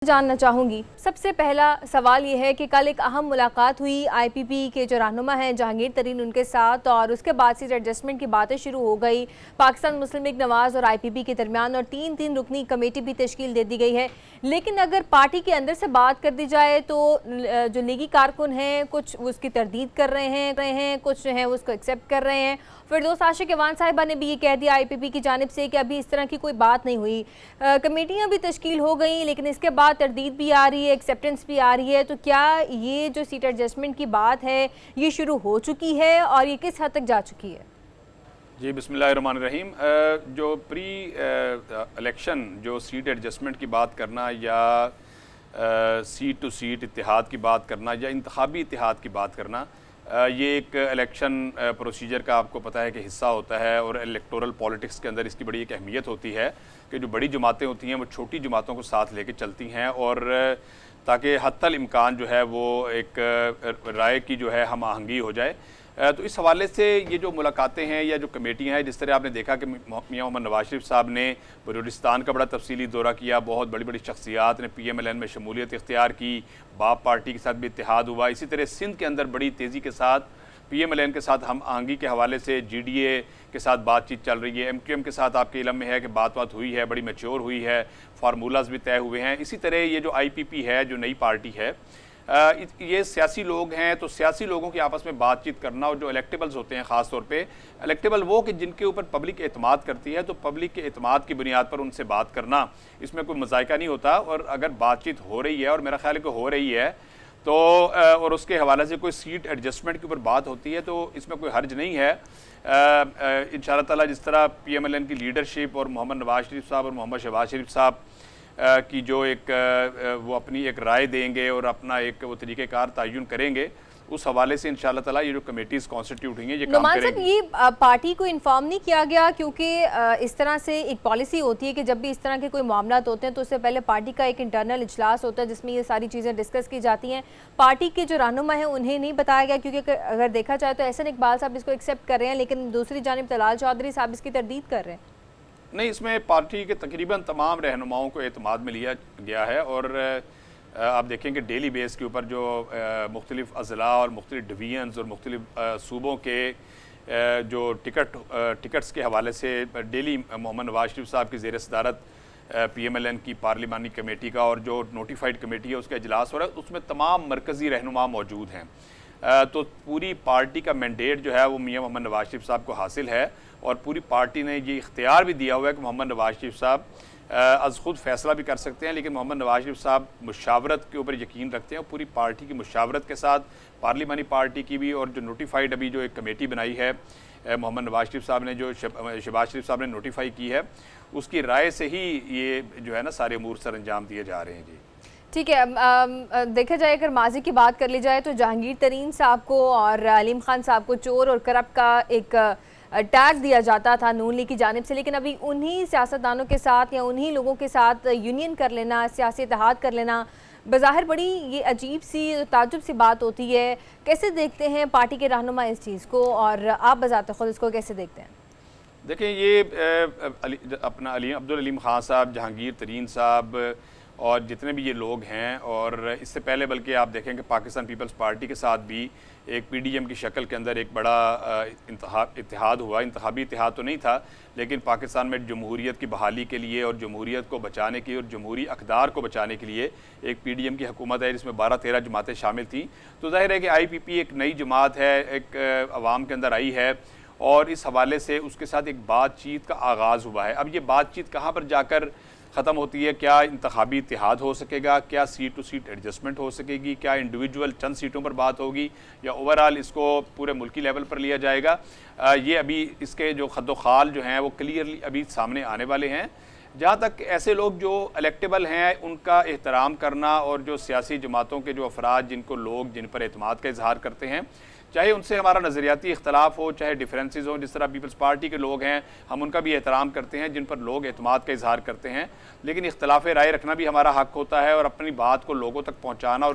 जानना चाहूँगी। सबसे पहला सवाल ये है कि कल एक अहम मुलाकात हुई आईपीपी के जो रहनुमा हैं जहांगीर तरीन उनके साथ, और उसके बाद सीट एडजस्टमेंट की बातें शुरू हो गई पाकिस्तान मुस्लिम लीग नवाज़ और आईपीपी के दरमियान, और तीन रुकनी कमेटी भी तश्कील दे दी गई है। लेकिन अगर पार्टी के अंदर से बात कर दी जाए तो जो लीगी कारकुन हैं कुछ उसकी तरदीद कर रहे हैं, कुछ जो हैं उसको एक्सेप्ट कर रहे हैं। फिरदौस आशिक अवान साहिबा ने भी ये कह दिया आईपीपी की जानिब से कि अभी इस तरह की कोई बात नहीं हुई। कमेटियाँ भी तश्कील हो गई लेकिन इसके बाद तरदीद भी आ रही है, एक्सेप्टेंस भी आ रही है। तो क्या ये जो सीट एडजस्टमेंट की बात है ये शुरू हो चुकी है और ये किस हद तक जा चुकी है? जी बिस्मिल्लाहिर्रहमानिर्रहीम। जो प्री इलेक्शन जो सीट एडजस्टमेंट की बात करना या सीट टू सीट इत्तेहाद की बात करना या इंतखाबी इत्तेहाद की बात करना, ये एक इलेक्शन प्रोसीजर का आपको पता है कि हिस्सा होता है, और इलेक्टोरल पॉलिटिक्स के अंदर इसकी बड़ी एक अहमियत होती है कि जो बड़ी जमातें होती हैं वो छोटी जमातों को साथ लेके चलती हैं, और ताकि हत्तल इम्कान जो है वो एक राय की जो है हम आहंगी हो जाए। तो इस हवाले से ये जो मुलाकातें हैं या जो कमेटियाँ हैं, जिस तरह आपने देखा कि मियां मोहम्मद नवाज शरीफ साहब ने बलूचिस्तान का बड़ा तफसीली दौरा किया, बहुत बड़ी बड़ी शख्सियात ने PMLN में शमूलियत इख्तियार की, बाप पार्टी के साथ भी इत्तेहाद हुआ। इसी तरह सिंध के अंदर बड़ी तेज़ी के साथ PMLN के साथ हम आहंगी के हवाले से GDA के साथ बातचीत चल रही है। MQM के साथ आपके इलम में है कि बात हुई है, बड़ी मैच्योर हुई है, फार्मूलाज भी तय हुए हैं। इसी तरह ये जो IPP है, जो नई पार्टी है, ये सियासी लोग हैं, तो सियासी लोगों की आपस में बातचीत करना, और जो इलेक्टेबल्स होते हैं ख़ास तौर पे इलेक्टेबल वो कि जिनके ऊपर पब्लिक एतमाद करती है, तो पब्लिक के एतमाद की बुनियाद पर उनसे बात करना, इसमें कोई मज़ायका नहीं होता। और अगर बातचीत हो रही है, और मेरा ख्याल है कि हो रही है, तो और उसके हवाले से कोई सीट एडजस्टमेंट के ऊपर बात होती है, तो इसमें कोई हर्ज नहीं है। इंशाअल्लाह ताला जिस तरह PMLN की लीडरशिप और मोहम्मद नवाज शरीफ साहब और मोहम्मद शहबाज शरीफ साहब की जो एक वो अपनी एक राय देंगे और अपना एक वो तरीक़ेकार तयन करेंगे, उस हवाले से इंशाअल्लाह ताला ये जो कमेटीज़ कॉन्स्टिट्यूट हुई हैं ये काम करेंगी। ये पार्टी को इन्फॉर्म नहीं किया गया, क्योंकि इस तरह से एक पॉलिसी होती है कि जब भी इस तरह के कोई मामला होते हैं तो उससे पहले पार्टी का एक इंटरनल इजलास होता है जिसमें ये सारी चीज़ें डिस्कस की जाती हैं। पार्टी के जो रहनुमा हैं उन्हें नहीं बताया गया, क्योंकि अगर देखा जाए तो एहसन इकबाल साहब इसको एक्सेप्ट कर रहे हैं, लेकिन दूसरी जानिब तलाल चौधरी साहब इसकी तरदीद कर रहे हैं। नहीं, इसमें पार्टी के तकरीबन तमाम रहनुमाओं को एतमाद में लिया गया है, और आप देखें कि डेली बेस के ऊपर जो मुख्तलिफ अज़ला और मुख्तलिफ डिवीजन्स और मुख्तलिफ सूबों के जो टिकट्स के हवाले से डेली मोहम्मद नवाज शरीफ साहब की ज़ेर सदारत PMLN की पार्लिमानी कमेटी का और जो नोटिफाइड कमेटी है उसका इजलास हो रहा है, उसमें तमाम मरकज़ी रहनुमा मौजूद हैं। तो पूरी पार्टी का मैंडेट जो है वो मियां मोहम्मद नवाज शरीफ साहब को हासिल है, और पूरी पार्टी ने ये इख्तियार भी दिया हुआ है कि मोहम्मद नवाज शरीफ साहब अज़ खुद फ़ैसला भी कर सकते हैं, लेकिन मोहम्मद नवाज शरीफ साहब मुशावरत के ऊपर यकीन रखते हैं, और पूरी पार्टी की मुशावरत के साथ पार्लिमानी पार्टी की भी, और जो नोटिफाइड अभी जो एक कमेटी बनाई है मोहम्मद नवाज शरीफ साहब ने, जो शहबाज शरीफ साहब ने नोटिफाई की है, उसकी राय से ही ये जो है ना सारे अमूर सर अंजाम दिए जा रहे हैं। जी ठीक है। देखा जाए अगर माजी की बात कर ली जाए तो जहांगीर तरीन साहब को और अलीम खान साहब को चोर और करप्ट का एक टैग दिया जाता था नून लीग की जानिब से, लेकिन अभी उन्हीं सियासतदानों के साथ या उन्हीं लोगों के साथ यूनियन कर लेना, सियासी इत्तेहाद कर लेना, बज़ाहिर बड़ी ये अजीब सी ताज्जुब सी बात होती है। कैसे देखते हैं पार्टी के रहनुमा इस चीज़ को, और आप बजाते खुद इसको कैसे देखते हैं? देखें, ये अपना अब्दुल अलीम खान साहब, जहांगीर तरीन साहब और जितने भी ये लोग हैं, और इससे पहले बल्कि आप देखें कि पाकिस्तान पीपल्स पार्टी के साथ भी एक PDM की शक्ल के अंदर एक बड़ा इत्तेहाद हुआ। इंतखाबी इत्तेहाद तो नहीं था, लेकिन पाकिस्तान में जमहूरियत की बहाली के लिए और जमहूरियत को बचाने की और जमहूरी अक़दार को बचाने के लिए एक PDM की हुकूमत है जिसमें 12-13 जमातें शामिल थीं। तो ज़ाहिर है कि IPP एक नई जमात है, एक अवाम के अंदर आई है, और इस हवाले से उसके साथ एक बातचीत का आगाज़ हुआ है। अब ये बातचीत कहाँ पर जाकर ख़त्म होती है? क्या इंतखाबी इत्तेहाद हो सकेगा, क्या सीट टू सीट एडजस्टमेंट हो सकेगी, क्या इंडिविजुअल चंद सीटों पर बात होगी, या ओवरऑल इसको पूरे मुल्की लेवल पर लिया जाएगा? ये अभी इसके जो खद्दोखाल जो हैं वो क्लियरली अभी सामने आने वाले हैं। जहाँ तक ऐसे लोग जो इलेक्टेबल हैं उनका एहतराम करना, और जो सियासी जमातों के जो अफराद जिनको लोग जिन पर एतमाद का इजहार करते हैं, चाहे उनसे हमारा नज़रियाती इख्तलाफ हो, चाहे डिफरेंसेस हो, जिस तरह पीपल्स पार्टी के लोग हैं हम उनका भी एहतराम करते हैं जिन पर लोग एतमाद का इजहार करते हैं, लेकिन इख्तलाफ राय रखना भी हमारा हक़ होता है, और अपनी बात को लोगों तक पहुँचाना और